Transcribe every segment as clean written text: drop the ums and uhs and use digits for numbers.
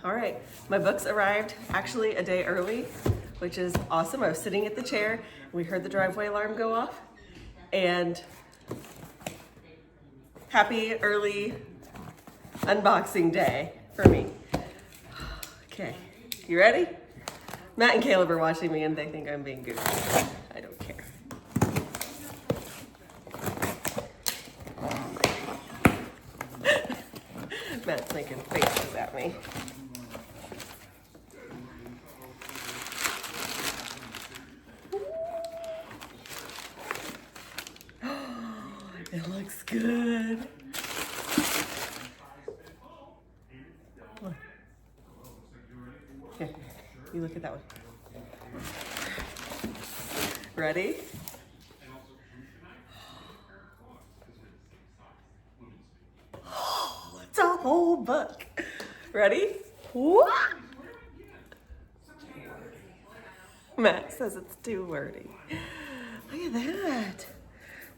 All right, my books arrived actually a day early, which is awesome. I was sitting at the chair, we heard the driveway alarm go off, and happy early unboxing day for me. Okay, you ready? Matt and Caleb are watching me and they think I'm being goofy. I don't care. Matt's making faces at me. It looks good. Here, you look at that one. Ready? It's a whole book. Ready? What? Matt says it's too wordy. Look at that.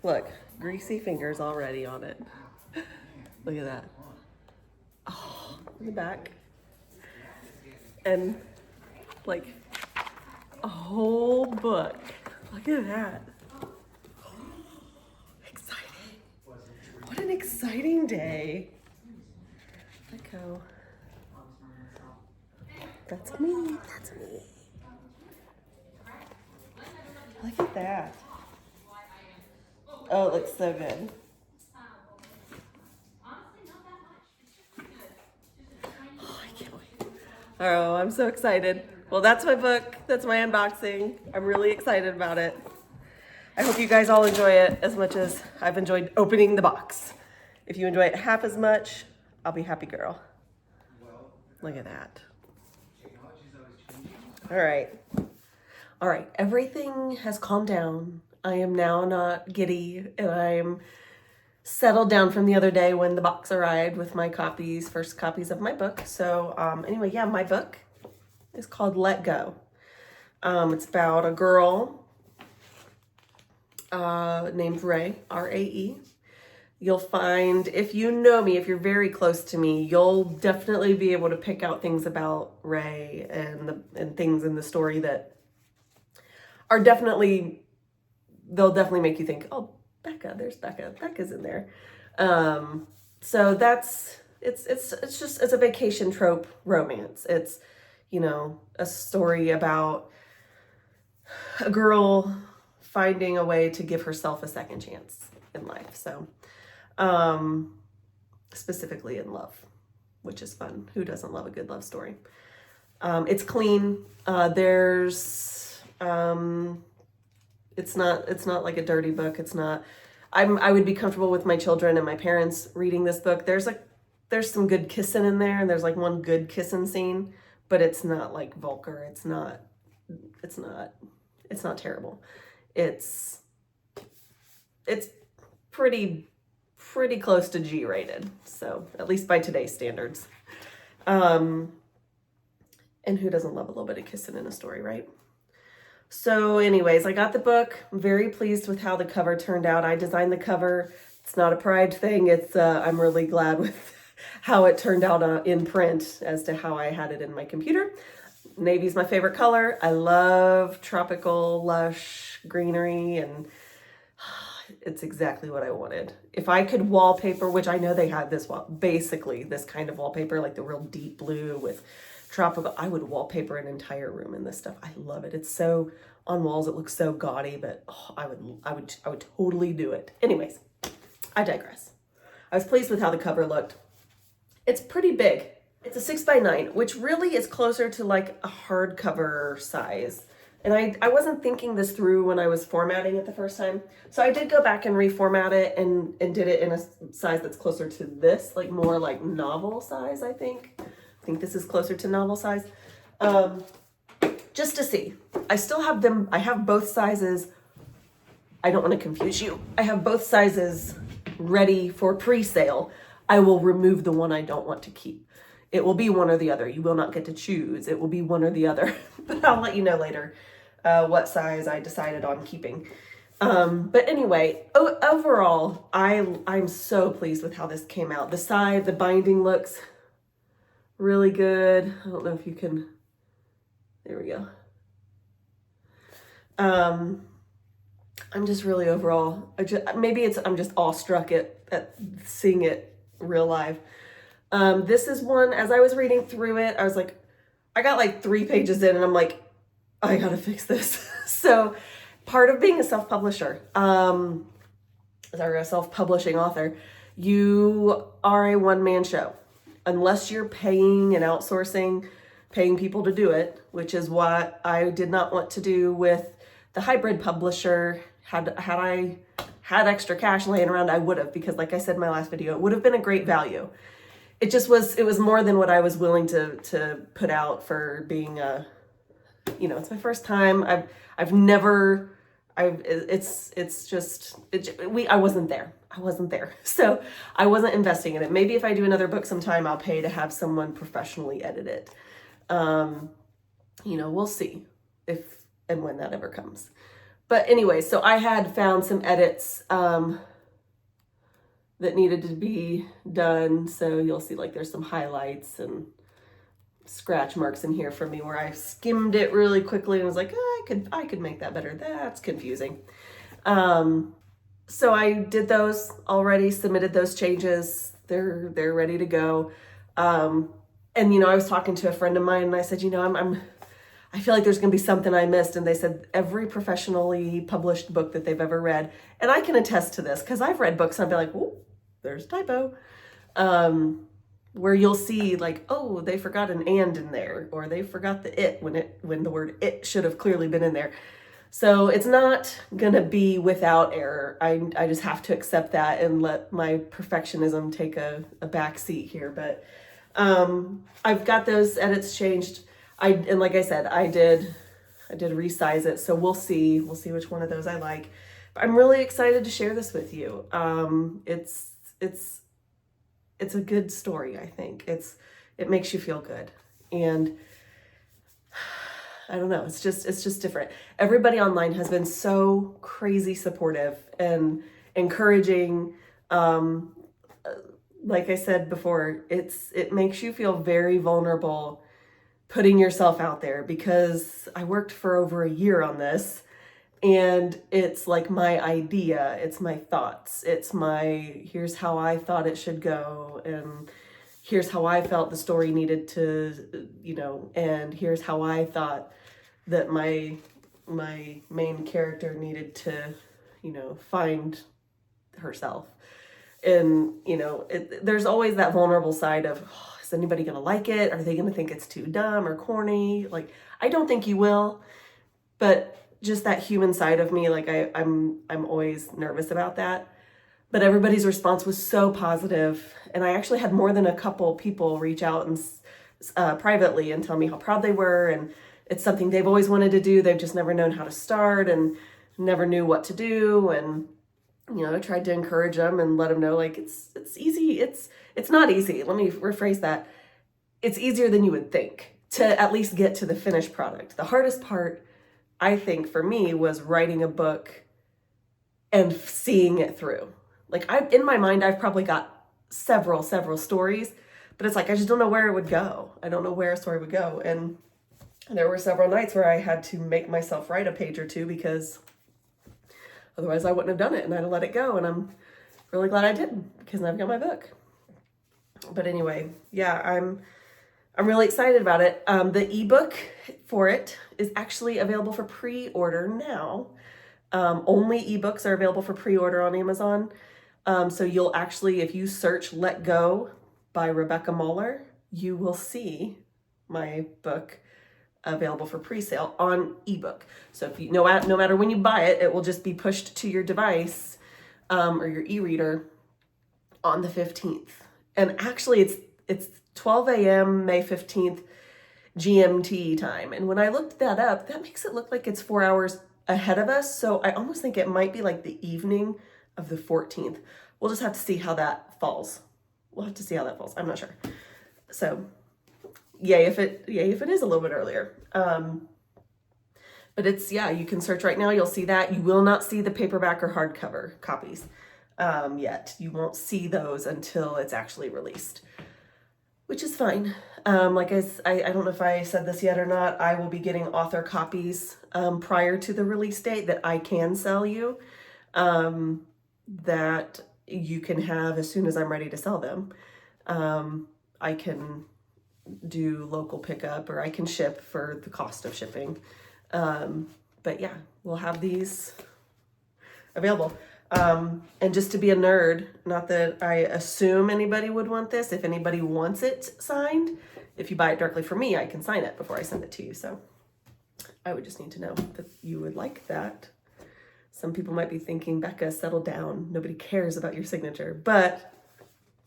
Look, greasy fingers already on it. Look at that. Oh, in the back. And like a whole book. Look at that. Exciting. What an exciting day. Echo. That's me. That's me. Look at that. Oh, it looks so good. Oh, I can't wait. Oh, I'm so excited. Well, that's my book. That's my unboxing. I'm really excited about it. I hope you guys all enjoy it as much as I've enjoyed opening the box. If you enjoy it half as much, I'll be happy girl. Look at that. All right. All right, everything has calmed down. I am now not giddy, and I'm settled down from the other day when the box arrived with my first copies of my book. So anyway, yeah, my book is called Let Go. It's about a girl named Rae, R-A-E. You'll find, if you know me, if you're very close to me, you'll definitely be able to pick out things about Rae and things in the story that are definitely, they'll definitely make you think, oh, Becca, there's Becca. Becca's in there. So that's, it's a vacation trope romance. It's, you know, a story about a girl finding a way to give herself a second chance in life. So, specifically in love, which is fun. Who doesn't love a good love story? It's clean. It's not like a dirty book. It's not, I would be comfortable with my children and my parents reading this book. There's some good kissing in there, and there's like one good kissing scene, but it's not like vulgar. It's not terrible. It's pretty close to G rated. So at least by today's standards. And who doesn't love a little bit of kissing in a story, right? So anyways, I got the book. I'm very pleased with how the cover turned out. I designed the cover. It's not a pride thing. I'm really glad with how it turned out in print as to how I had it in my computer. Navy's my favorite color. I love tropical, lush greenery, and it's exactly what I wanted. If I could wallpaper, which I know they had basically this kind of wallpaper, like the real deep blue with tropical, I would wallpaper an entire room in this stuff. I love it. It's so on walls, it looks so gaudy, but I would totally do it. Anyways, I digress. I was pleased with how the cover looked. It's pretty big. It's a 6x9, which really is closer to like a hardcover size. And I wasn't thinking this through when I was formatting it the first time. So I did go back and reformat it and did it in a size that's closer to this, like more like novel size, I think. I think this is closer to novel size. Just to see. I still have them. I have both sizes. I don't want to confuse you. I have both sizes ready for pre-sale. I will remove the one I don't want to keep. It will be one or the other. You will not get to choose. It will be one or the other. But I'll let you know later what size I decided on keeping. But anyway, overall, I'm so pleased with how this came out. The binding looks really good. I don't know if you can, there we go. I'm just really overall, I'm just awestruck at seeing it real live. This is one, as I was reading through it, I was like, I got like 3 pages in and I'm like, I gotta fix this. So part of being a self-publisher, or a self-publishing author, you are a one-man show. Unless you're paying and outsourcing, paying people to do it, which is what I did not want to do with the hybrid publisher. Had I had extra cash laying around, I would have, because like I said in my last video, it would have been a great value. It was more than what I was willing to put out for being a, it's my first time. I wasn't there. So I wasn't investing in it. Maybe if I do another book sometime, I'll pay to have someone professionally edit it. We'll see if and when that ever comes. But anyway, so I had found some edits that needed to be done. So you'll see like there's some highlights and scratch marks in here for me where I skimmed it really quickly and was like, I could make that better. That's confusing. So I did those already, submitted those changes. They're ready to go. And I was talking to a friend of mine and I said, I feel like there's going to be something I missed. And they said every professionally published book that they've ever read, and I can attest to this because I've read books and I've been like, oh, there's a typo. Where you'll see like, oh, they forgot an and in there, or they forgot the it when the word it should have clearly been in there. So it's not gonna be without error. I just have to accept that and let my perfectionism take a back seat here. But I've got those edits changed. And like I said, I did resize it. So we'll see which one of those I like. But I'm really excited to share this with you. It's a good story, I think. It makes you feel good. And I don't know, it's just different. Everybody online has been so crazy supportive and encouraging. Like I said before, it makes you feel very vulnerable putting yourself out there, because I worked for over a year on this. And it's like my idea, it's my thoughts, here's how I thought it should go, and here's how I felt the story needed to, and here's how I thought that my main character needed to, find herself. And, there's always that vulnerable side of, is anybody going to like it? Are they going to think it's too dumb or corny? Like, I don't think you will, but just that human side of me, like I'm always nervous about that. But everybody's response was so positive, and I actually had more than a couple people reach out and privately and tell me how proud they were, and it's something they've always wanted to do. They've just never known how to start and never knew what to do. And I tried to encourage them and let them know, like, it's easy. It's not easy. Let me rephrase that. It's easier than you would think to at least get to the finished product. The hardest part, I think, for me, was writing a book and seeing it through. Like, in my mind, I've probably got several stories, but it's like, I just don't know where it would go. I don't know where a story would go. And there were several nights where I had to make myself write a page or two, because otherwise I wouldn't have done it, and I'd have let it go. And I'm really glad I did, because now I've got my book. But anyway, yeah, I'm really excited about it. The ebook for it is actually available for pre-order now. Only ebooks are available for pre-order on Amazon. So you'll actually, if you search Let Go by Rebecca Mahler, you will see my book available for pre-sale on ebook. So if no matter when you buy it, it will just be pushed to your device or your e-reader on the 15th. And actually it's 12 a.m. May 15th GMT time. And when I looked that up, that makes it look like it's 4 hours ahead of us. So I almost think it might be like the evening of the 14th. We'll just have to see how that falls. I'm not sure. So yay if it is a little bit earlier. But you can search right now. You'll see that. You will not see the paperback or hardcover copies yet. You won't see those until it's actually released. which is fine. Like I don't know if I said this yet or not, I will be getting author copies prior to the release date that I can sell you, that you can have as soon as I'm ready to sell them. I can do local pickup, or I can ship for the cost of shipping. But yeah, we'll have these available. And just to be a nerd, not that I assume anybody would want this, if anybody wants it signed, if you buy it directly from me, I can sign it before I send it to you. So I would just need to know that you would like that. Some people might be thinking, Becca, settle down. Nobody cares about your signature. But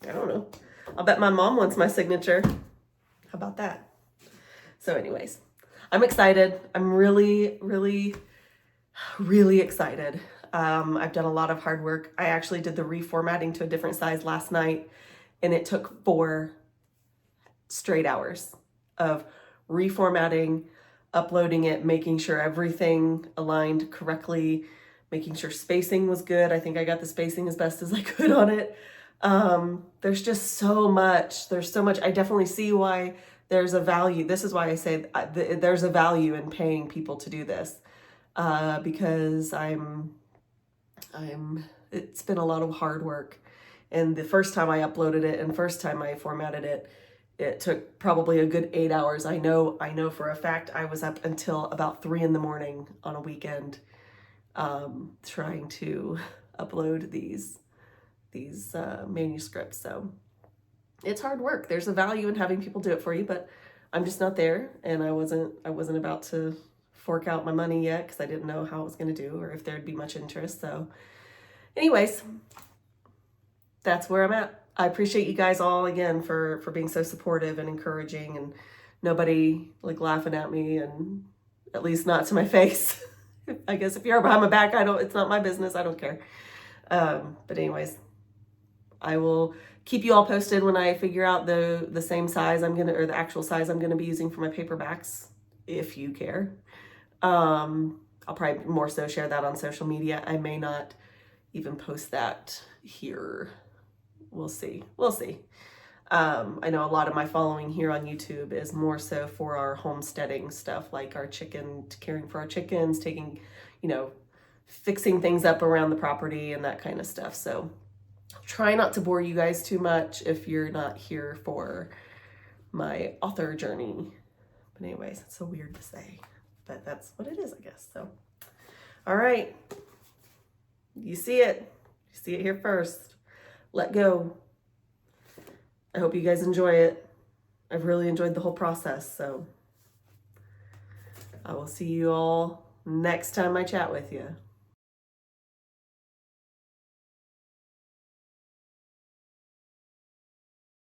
I don't know. I'll bet my mom wants my signature. How about that? So anyways, I'm excited. I'm really, really, really excited. I've done a lot of hard work. I actually did the reformatting to a different size last night, and it took 4 straight hours of reformatting, uploading it, making sure everything aligned correctly, making sure spacing was good. I think I got the spacing as best as I could on it. There's just so much. There's so much. I definitely see why there's a value. This is why I say there's a value in paying people to do this, because it's been a lot of hard work. And the first time I uploaded it and first time I formatted it, it took probably a good 8 hours. I know for a fact I was up until about 3 in the morning on a weekend, trying to upload these manuscripts. So it's hard work. There's a value in having people do it for you, but I'm just not there, and I wasn't about to fork out my money yet because I didn't know how it was going to do or if there'd be much interest. So anyways, that's where I'm at. I appreciate you guys all again for being so supportive and encouraging, and nobody like laughing at me, and at least not to my face. I guess if you're behind my back, it's not my business. I don't care. But anyways, I will keep you all posted when I figure out the same size or the actual size I'm gonna be using for my paperbacks, if you care. I'll probably more so share that on social media. I may not even post that here. We'll see. I know a lot of my following here on YouTube is more so for our homesteading stuff, like caring for our chickens, taking, fixing things up around the property and that kind of stuff. So try not to bore you guys too much if you're not here for my author journey. But anyways, it's so weird to say, but that's what it is, I guess. So, all right. You see it here first. Let go. I hope you guys enjoy it. I've really enjoyed the whole process. So I will see you all next time I chat with you.